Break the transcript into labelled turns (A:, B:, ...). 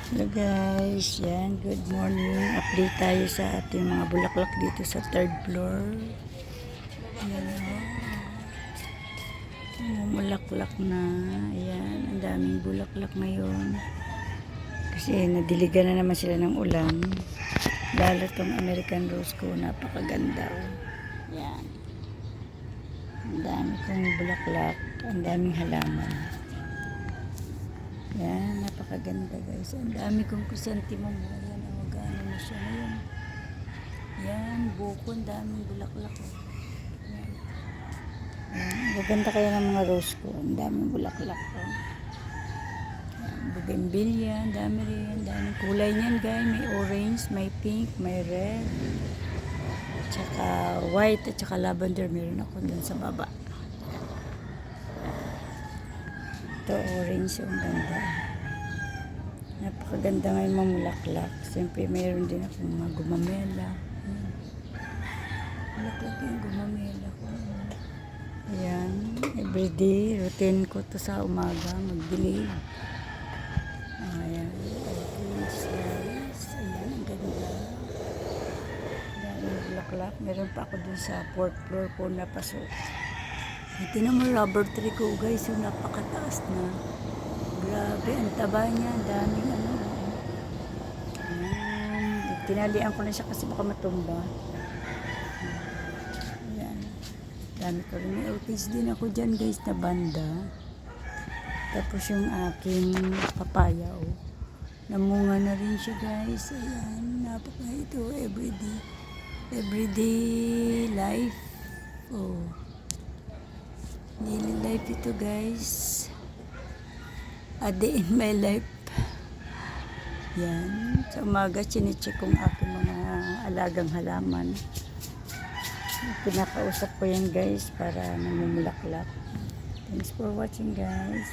A: Hello guys, yan, good morning. Update tayo sa ating mga bulaklak dito sa third floor. Ayan, bulaklak na. Ayan, ang daming bulaklak ngayon. Kasi nadiligan na naman sila ng ulan. Lalo tong American Rose ko, napakaganda. Ayan. Ang dami kong bulaklak, ang daming halaman. Yan, napakaganda guys. Ang dami kong kusantimong. Ayan, gano'n na siya ngayon. Yan, buko, ang daming bulaklak. Yan. Yan, maganda kaya ng mga rose ko. Ang daming bulaklak ko. Yan, bougainvillea, ang dami rin. Ang daming kulay niyan guys. May orange, may pink, may red. Tsaka white, at tsaka lavender. Meron ako dun sa baba. Ito, orange, ang ganda. Napakaganda ngayon mga bulaklak. Siyempre, mayroon din akong mga gumamela. Bulaklak yung gumamela ko. Ayan, everyday, routine ko to sa umaga, magdilig. Ayan, guys. Ayan, ang ganda. Ayan, bulaklak. Meron pa ako dun sa 4th floor ko na pasok. Ito naman rubber tree ko guys, yung napakataas na. Grabe, ang taba niya, daming ano. Ayan, tinalian ko na siya kasi baka matumba. Ayan, dami ko rin. May orchids din ako dyan guys na banda. Tapos yung aking papaya, oh. Namunga na rin siya guys. Ayan, napaka ito, everyday life. Oh. Daily life ito guys. A day in my life. Yan. Sa umaga, chinecheck kong aking mga alagang halaman. Pinakausap ko yan guys para namumulaklak. Thanks for watching guys.